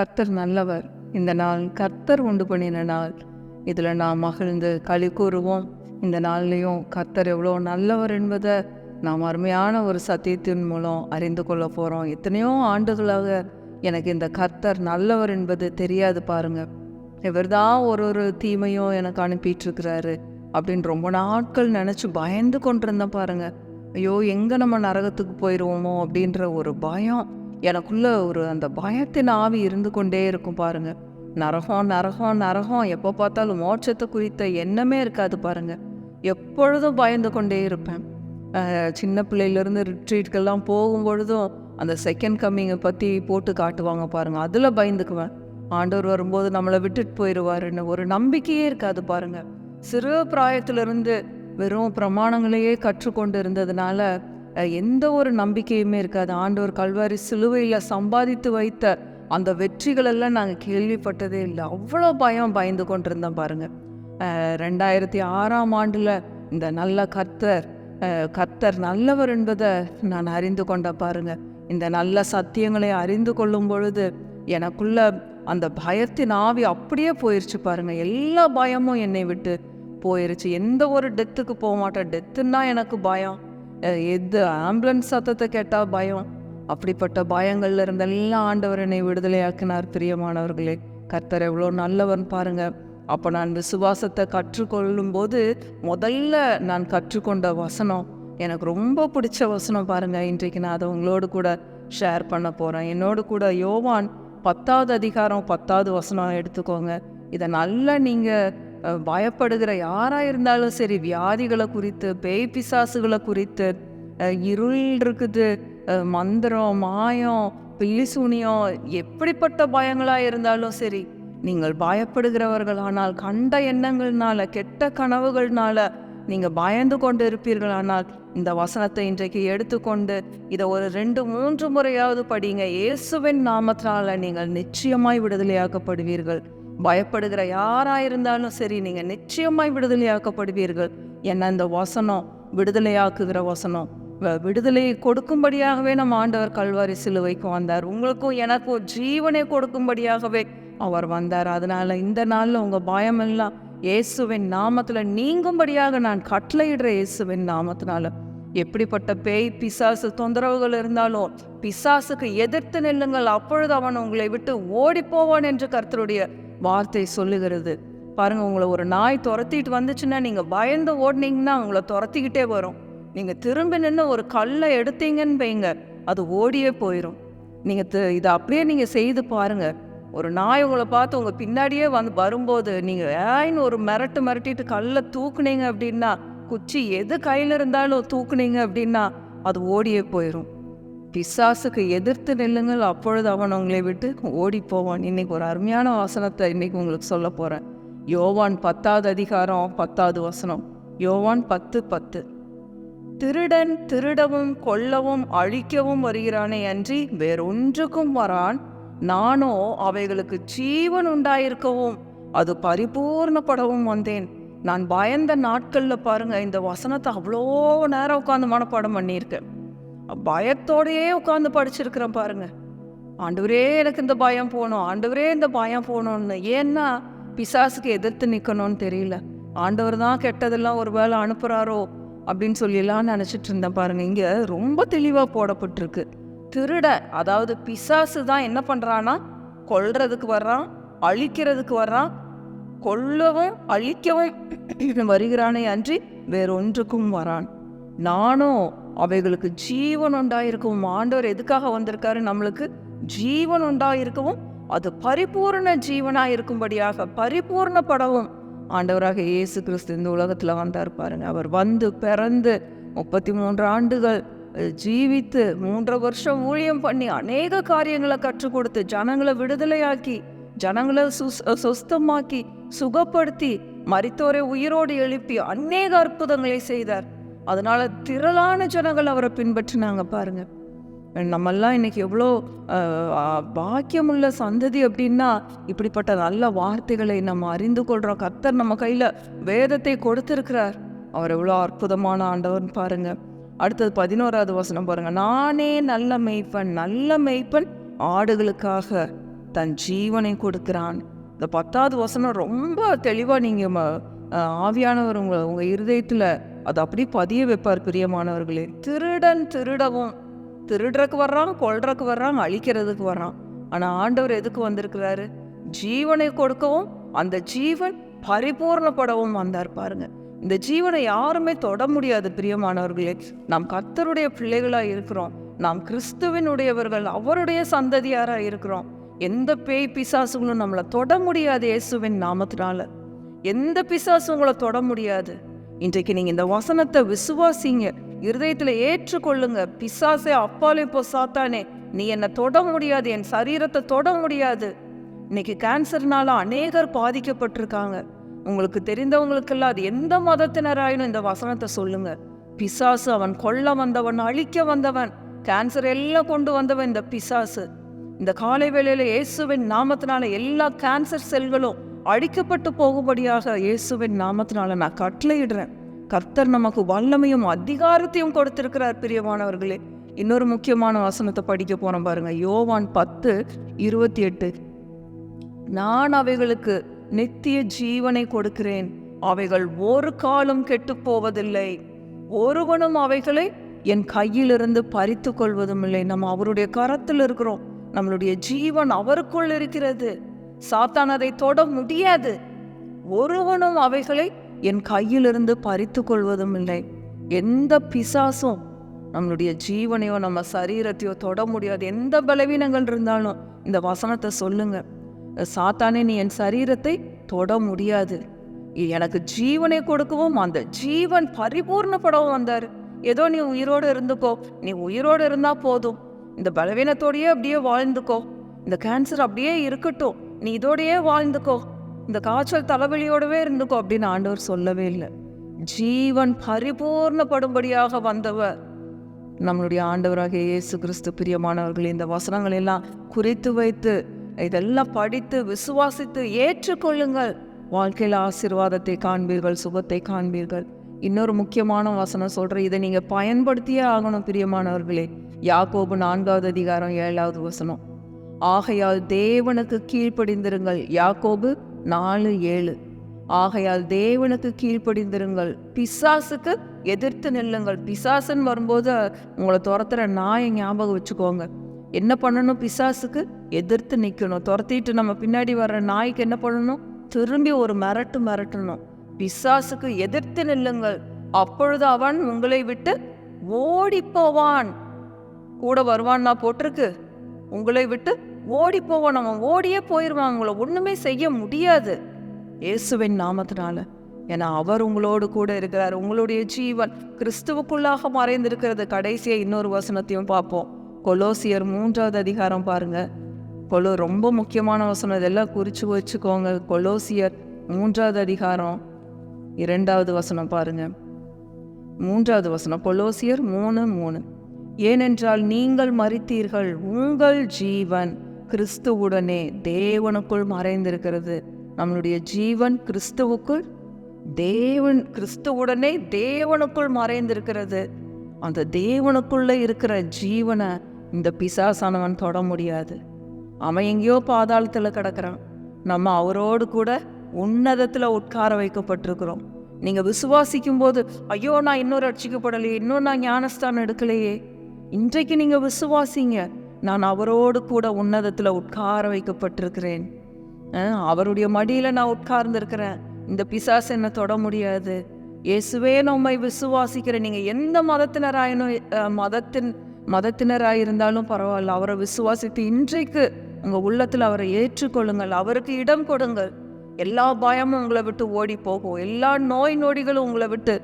கர்த்தர் நல்லவர். இந்த நாள் கர்த்தர் உண்டு பண்ணின நாள். இதில் நாம் மகிழ்ந்து களி கூறுவோம். இந்த நாள்லேயும் கர்த்தர் எவ்வளோ நல்லவர் என்பதை நாம் அருமையான ஒரு சத்தியத்தின் மூலம் அறிந்து கொள்ள போகிறோம். எத்தனையோ ஆண்டுகளாக எனக்கு இந்த கர்த்தர் நல்லவர் என்பது தெரியாது பாருங்க. இவர் தான் ஒரு தீமையும் எனக்கு அனுப்பிட்டுருக்கிறாரு அப்படின்னு ரொம்ப நாட்கள் நினச்சி பயந்து கொண்டிருந்தேன் பாருங்க. ஐயோ, எங்கே நம்ம நரகத்துக்கு போயிடுவோமோ அப்படின்ற ஒரு பயம் எனக்குள்ள, அந்த பயத்தின் ஆவி இருந்து கொண்டே இருக்கும் பாருங்க. நரகம் நரகம் நரகம், எப்போ பார்த்தாலும் மோட்சத்தை குறித்த எண்ணமே இருக்காது பாருங்க. எப்பொழுதும் பயந்து கொண்டே இருப்பேன். சின்ன பிள்ளையிலேருந்து ரிட்ரீட்கெல்லாம் போகும்பொழுதும் அந்த செகண்ட் கம்மிங்கை பற்றி போட்டு காட்டுவாங்க பாருங்க, அதில் பயந்துக்குவேன். ஆண்டவர் வரும்போது நம்மளை விட்டுட்டு போயிடுவாருன்னு ஒரு நம்பிக்கையே இருக்காது பாருங்க. சிறு பிராயத்திலிருந்து வெறும் பிரமாணங்களையே கற்றுக்கொண்டு இருந்ததுனால எந்த ஒரு நம்பிக்கையுமே இருக்காது. ஆண்டவர் கல்வாரி சிலுவையில் சம்பாதித்து வைத்த அந்த வெற்றிகளெல்லாம் நாங்கள் கேள்விப்பட்டதே இல்லை. அவ்வளோ பயந்து கொண்டிருந்தேன் பாருங்க. 2006 இந்த நல்ல கர்த்தர் நல்லவர் என்பதை நான் அறிந்து கொண்ட பாருங்க. இந்த நல்ல சத்தியங்களை அறிந்து கொள்ளும் பொழுது எனக்குள்ள அந்த பயத்தின் ஆவி அப்படியே போயிடுச்சு பாருங்க. எல்லா பயமும் என்னை விட்டு போயிருச்சு. எந்த ஒரு டெத்துக்கு போக மாட்டேன். டெத்துன்னா எனக்கு பயம். ஆம்புலன்ஸ் சத்தத்தை கேட்டால் பயம். அப்படிப்பட்ட பயங்கள்ல இருந்தெல்லாம் ஆண்டவர் என்னை விடுதலையாக்கினார். பிரியமானவர்களே, கர்த்தர் எவ்வளோ நல்லவன் பாருங்க. அப்போ நான் விசுவாசத்தை கற்றுக்கொள்ளும் போது முதல்ல நான் கற்றுக்கொண்ட வசனம் எனக்கு ரொம்ப பிடிச்ச வசனம் பாருங்க. இன்றைக்கு நான் அதை உங்களோடு கூட ஷேர் பண்ண போகிறேன். என்னோடு கூட யோவான் 10வது அதிகாரம் 10வது வசனம் எடுத்துக்கோங்க. இதை நல்லா நீங்கள் பயப்படுகிற யாராக இருந்தாலும் சரி, வியாதிகளை குறித்து, பேய் பிசாசுகளை குறித்து, இருள் இருக்குது, மந்திரம், மாயம், பில்லிசூனியம், எப்படிப்பட்ட பயங்களாக இருந்தாலும் சரி, நீங்கள் பயப்படுகிறவர்களானால், கண்ட எண்ணங்கள்னால, கெட்ட கனவுகள்னால நீங்கள் பயந்து கொண்டு இருப்பீர்களானால், இந்த வசனத்தை இன்றைக்கு எடுத்துக்கொண்டு இதை ஒரு 2-3 முறையாவது படிங்க. இயேசுவின் நாமத்தினால நீங்கள் நிச்சயமாய் விடுதலையாக்கப்படுவீர்கள். பயப்படுகிற யாராயிருந்தாலும் சரி, நீங்கள் நிச்சயமாய் விடுதலையாக்கப்படுவீர்கள். ஏன்னா இந்த வசனம் விடுதலையாக்குகிற வசனம். விடுதலையை கொடுக்கும்படியாகவே நம்ம ஆண்டவர் கல்வாரி சிலுவைக்கு வந்தார். உங்களுக்கும் எனக்கும் ஜீவனை கொடுக்கும்படியாகவே அவர் வந்தார். அதனால இந்த நாளில் உங்கள் பயமெல்லாம் இயேசுவின் நாமத்தில் நீங்கும்படியாக நான் கட்டளையிடுற. இயேசுவின் நாமத்தினால எப்படிப்பட்ட பேய் பிசாசு தொந்தரவுகள் இருந்தாலும் பிசாசுக்கு எதிர்த்து நில்லுங்கள், அப்பொழுது அவன் உங்களை விட்டு ஓடி போவான் என்று கர்த்தருடைய வார்த்தை சொல்லுகிறது பாருங்க. உங்களை ஒரு நாய் துரத்திட்டு வந்துச்சுன்னா நீங்கள் பயந்து ஓடினீங்கன்னா உங்களை துரத்திக்கிட்டே வரும். நீங்கள் திரும்பி நின்று ஒரு கல்லை எடுத்தீங்கன்னு வைங்க, அது ஓடியே போயிடும். நீங்கள் இதை அப்படியே நீங்கள் செய்து பாருங்க. ஒரு நாய் உங்களை பார்த்து உங்கள் பின்னாடியே வரும்போது நீங்கள் ஏன்னு ஒரு மிரட்டிட்டு கல்லை தூக்குனீங்க அப்படின்னா, குச்சி எது கையில் இருந்தாலும் தூக்குனீங்க அப்படின்னா அது ஓடியே போயிடும். பிசாசுக்கு எதிர்த்து நில்லுங்கள், அப்பொழுது அவன் உங்களை விட்டு ஓடி போவான். இன்னைக்கு ஒரு அருமையான வசனத்தை இன்னைக்கு உங்களுக்கு சொல்ல போகிறேன். யோவான் 10வது அதிகாரம் 10வது வசனம். யோவான் 10:10. திருடன் திருடவும் கொல்லவும் அழிக்கவும் வருகிறானே அன்றி வேறொன்றுக்கும் வரான். நானோ அவைகளுக்கு ஜீவன் உண்டாயிருக்கவும் அது பரிபூர்ணப்படவும் வந்தேன். நான் பயந்த நாட்களில் பாருங்க, இந்த வசனத்தை அவ்வளோ நேரம் உட்காந்து மனப்பாடம் பண்ணியிருக்கேன். பயத்தோடையே உட்காந்து படிச்சிருக்கிறேன் பாருங்க. ஆண்டவரே எனக்கு இந்த பயம் போகணும், ஆண்டவரே இந்த பயம் போகணும்னு. ஏன்னா பிசாசுக்கு எதிர்த்து நிற்கணும்னு தெரியல. ஆண்டவர் தான் கெட்டதெல்லாம் ஒரு வேளை அனுப்புகிறாரோ அப்படின்னு சொல்லிலாம் நினச்சிட்டு இருந்தேன் பாருங்க. இங்கே ரொம்ப தெளிவாக போடப்பட்டிருக்கு. திருட, அதாவது பிசாசு தான் என்ன பண்ணுறான்னா கொல்றதுக்கு வர்றான், அழிக்கிறதுக்கு வர்றான். கொல்லவும் அழிக்கவும் வருகிறானே அன்றி வேறொன்றுக்கும் வரான். நானும் அவைகளுக்கு ஜீவன் உண்டாயிருக்கவும். ஆண்டவர் எதுக்காக வந்திருக்காரு? நம்மளுக்கு ஜீவன் உண்டாயிருக்கவும் அது பரிபூர்ண ஜீவனாக இருக்கும்படியாக, பரிபூர்ணப்படவும் ஆண்டவராக இயேசு கிறிஸ்து இந்த உலகத்தில் வந்தார் பாருங்க. அவர் வந்து பிறந்து 33 ஆண்டுகள் ஜீவித்து 3 வருஷம் ஊழியம் பண்ணி அநேக காரியங்களை கற்றுக் கொடுத்து ஜனங்களை விடுதலையாக்கி, ஜனங்களை சுஸ்தமாக்கி, சுகப்படுத்தி, மரித்தோரை உயிரோடு எழுப்பி அநேக அற்புதங்களை செய்தார். அதனால திரளான ஜனங்கள் அவரை பின்பற்றினாங்க பாருங்க. நம்மெல்லாம் இன்னைக்கு எவ்வளோ பாக்கியமுள்ள சந்ததி அப்படின்னா, இப்படிப்பட்ட நல்ல வார்த்தைகளை நம்ம அறிந்து கொள்கிறோம். கர்த்தர் நம்ம கையில் வேதத்தை கொடுத்திருக்கிறார். அவர் எவ்வளோ அற்புதமான ஆண்டவர்னு பாருங்க. அடுத்தது 11வது வசனம் பாருங்க. நானே நல்ல மேய்ப்பன் ஆடுகளுக்காக தன் ஜீவனை கொடுக்கிறான். இந்த 10வது வசனம் ரொம்ப தெளிவாக நீங்கள் ஆவியானவர் உங்கள் இருதயத்தில் அதை அப்படி பதிய வைப்பார் பிரியமானவர்களே. திருடன் திருடவும், திருடுறக்கு வர்றான், கொல்றக்கு வர்றான், அழிக்கிறதுக்கு வர்றான். ஆனால் ஆண்டவர் எதுக்கு வந்திருக்கிறாரு? ஜீவனை கொடுக்கவும் அந்த ஜீவன் பரிபூர்ணப்படவும் வந்தார். பாருங்க, இந்த ஜீவனை யாருமே தொட முடியாது பிரியமானவர்களே. நாம் கர்த்தருடைய பிள்ளைகளாக இருக்கிறோம். நாம் கிறிஸ்துவினுடையவர்கள், அவருடைய சந்ததியாராக இருக்கிறோம். எந்த பேய் பிசாசுகளும் நம்மளை தொட முடியாது. இயேசுவின் நாமத்தினால எந்த பிசாசும் உங்களை தொட முடியாது. இன்றைக்கு நீங்கள் இந்த வசனத்தை விசுவாசிங்க, இருதயத்தில் ஏற்றுக்கொள்ளுங்க. பிசாசே அப்பாலே போ சாத்தானே, நீ என்னை தொட முடியாது, என் சரீரத்தை தொட முடியாது. இன்னைக்கு கேன்சர்னால அநேகர் பாதிக்கப்பட்டிருக்காங்க. உங்களுக்கு தெரிந்தவங்களுக்கெல்லாம் அது எந்த மதத்தினராயினும் இந்த வசனத்தை சொல்லுங்க. பிசாசு அவன் கொல்ல வந்தவன், அழிக்க வந்தவன், கேன்சர் எல்லாம் கொண்டு வந்தவன் இந்த பிசாசு. இந்த காலை வேளையில இயேசுவின் நாமத்தினால எல்லா கேன்சர் செல்களும் அழிக்கப்பட்டு போகும்படியாக இயேசுவின் நாமத்தினால நான் கட்டளையிடுறேன். கர்த்தர் நமக்கு வல்லமையும் அதிகாரத்தையும் கொடுத்திருக்கிறார் பிரியமானவர்களே. இன்னொரு முக்கியமான வசனத்தை படிக்க போறோம் பாருங்க. யோவான் 10:28. நான் அவைகளுக்கு நித்திய ஜீவனை கொடுக்கிறேன், அவைகள் ஒரு காலம் கெட்டு போவதில்லை, ஒருவனும் அவைகளை என் கையிலிருந்து பறித்து கொள்வதும் இல்லை. நம்ம அவருடைய கரத்தில் இருக்கிறோம். நம்மளுடைய ஜீவன் அவருக்குள் இருக்கிறது. சாத்தான் அதை தொட முடியாது. ஒருவனும் அவைகளை என் கையிலிருந்து பறித்து கொள்வதும் இல்லை. எந்த பிசாசும் நம்மளுடைய ஜீவனையோ நம்ம சரீரத்தையோ தொட முடியாது. எந்த பலவீனங்கள் இருந்தாலும் இந்த வசனத்தை சொல்லுங்க. சாத்தானே, நீ என் சரீரத்தை தொட முடியாது. எனக்கு ஜீவனை கொடுக்கவும் அந்த ஜீவன் பரிபூர்ணப்படவும் வந்தார். ஏதோ நீ உயிரோடு இருந்துக்கோ, நீ உயிரோடு இருந்தா போதும், இந்த பலவீனத்தோடையே அப்படியே வாழ்ந்துக்கோ, இந்த கேன்சர் அப்படியே இருக்கட்டும், நீ இதோடையே வாழ்ந்துக்கோ, இந்த காய்ச்சல் தலைவலியோடவே இருந்துக்கோ அப்படின்னு ஆண்டவர் சொல்லவே இல்லை. ஜீவன் பரிபூர்ணப்படும்படியாக வந்தவர் நம்மளுடைய ஆண்டவராக இயேசு கிறிஸ்து. பிரியமானவர்கள், இந்த வசனங்கள் எல்லாம் குறித்து வைத்து இதெல்லாம் படித்து விசுவாசித்து ஏற்றுக்கொள்ளுங்கள். வாழ்க்கையில் ஆசீர்வாதத்தை காண்பீர்கள், சுகத்தை காண்பீர்கள். இன்னொரு முக்கியமான வசனம் சொல்கிறேன், இதை நீங்கள் பயன்படுத்தியே ஆகணும் பிரியமானவர்களே. யாக்கோபு 4:7 வசனம். ஆகையால் தேவனுக்கு கீழ்ப்படிந்திருங்கள். யாக்கோபு 4:7. ஆகையால் தேவனுக்கு கீழ்ப்படிந்திருங்கள், பிசாசுக்கு எதிர்த்து நில்லுங்கள். பிசாசுன்னு வரும்போது உங்களை துரத்துற நாயை ஞாபகம் வச்சுக்கோங்க. என்ன பண்ணணும்? பிசாசுக்கு எதிர்த்து நிற்கணும். துரத்திட்டு நம்ம பின்னாடி வர்ற நாய்க்கு என்ன பண்ணணும்? திரும்பி ஒரு மிரட்டணும். பிசாசுக்கு எதிர்த்து நில்லுங்கள், அப்பொழுது அவன் உங்களை விட்டு ஓடி போவான். கூட வருவான்னா போட்டிருக்கு, உங்களை விட்டு ஓடி போவான். அவன் ஓடியே போயிடுவான், உங்களை ஒண்ணுமே செய்ய முடியாது இயேசுவின் நாமத்தினால. ஏன்னா அவர் உங்களோடு கூட இருக்கிறார். உங்களுடைய ஜீவன் கிறிஸ்துவுக்குள்ளாக மறைந்திருக்கிறது. கடைசியா இன்னொரு வசனத்தையும் பார்ப்போம். கொலோசியர் 3:00 பாருங்க. ரொம்ப முக்கியமான வசனம், இதெல்லாம் குறிச்சு வச்சுக்கோங்க. கொலோசியர் 3:2 வசனம் பாருங்க. 3வது வசனம், கொலோசியர் 3:3. ஏனென்றால் நீங்கள் மரித்தீர்கள், உங்கள் ஜீவன் கிறிஸ்துவுடனே தேவனுக்குள் மறைந்திருக்கிறது. நம்மளுடைய ஜீவன் கிறிஸ்துவுடனே தேவனுக்குள் மறைந்திருக்கிறது. அந்த தேவனுக்குள்ள இருக்கிற ஜீவனை இந்த பிசாசானவன் தொட முடியாது. அவன் எங்கேயோ பாதாளத்தில் கிடக்கிறான். நம்ம அவரோடு கூட உன்னதத்தில் உட்கார வைக்கப்பட்டிருக்கிறோம். நீங்கள் விசுவாசிக்கும் போது, ஐயோ நான் இன்னும் ரட்சிக்கப்படலையே, இன்னும் நான் ஞானஸ்தானம் எடுக்கலையே, இன்றைக்கு நீங்கள் விசுவாசிங்க, நான் அவரோடு கூட உன்னதத்தில் உட்கார வைக்கப்பட்டிருக்கிறேன். அவருடைய மடியில் நான் உட்கார்ந்துருக்கிறேன். இந்த பிசாசு என்னை தொட முடியாது. இயேசுவே நம்மை விசுவாசிக்கிறேன். நீங்கள் எந்த மதத்தினராயிருந்தாலும் பரவாயில்ல, அவரை விசுவாசித்து இன்றைக்கு உங்கள் உள்ளத்தில் அவரை ஏற்றுக்கொள்ளுங்கள். அவருக்கு இடம் கொடுங்கள். எல்லா பயமும் உங்களை விட்டு ஓடி போகும். எல்லா நோய் நொடிகளும் உங்களை விட்டு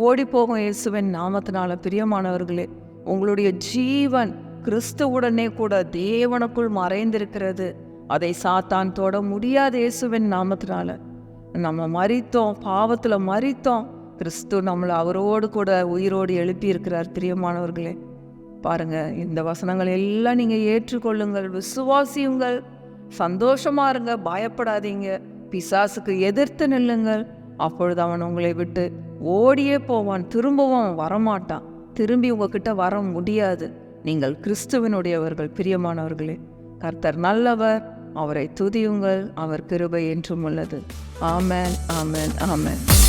ஓடி போகும் இயேசுவின் நாமத்தினால. பிரியமானவர்களே, உங்களுடைய ஜீவன் கிறிஸ்துவுடனே கூட தேவனுக்குள் மறைந்திருக்கிறது. அதை சாத்தான் தொட முடியாது இயேசுவின் நாமத்தினால. நம்ம மரித்தோம், பாவத்தில் மரித்தோம். கிறிஸ்து நம்மளை அவரோடு கூட உயிரோடு எழுப்பி இருக்கிறார். பிரியமானவர்களே, பாருங்க, இந்த வசனங்கள் எல்லாம் நீங்கள் ஏற்றுக்கொள்ளுங்கள், விசுவாசியுங்கள், சந்தோஷமா இருங்க, பயப்படாதீங்க. பிசாசுக்கு எதிர்த்து நில்லுங்கள், அப்பொழுது அவன் உங்களை விட்டு ஓடியே போவான். திரும்பவும் வரமாட்டான். திரும்பி உங்ககிட்ட வர முடியாது. நீங்கள் கிறிஸ்துவினுடையவர்கள். பிரியமானவர்களே, கர்த்தர் நல்லவர். அவரை துதியுங்கள். அவர் கிருபை என்றும் உள்ளது. ஆமென், ஆமென், ஆமென்.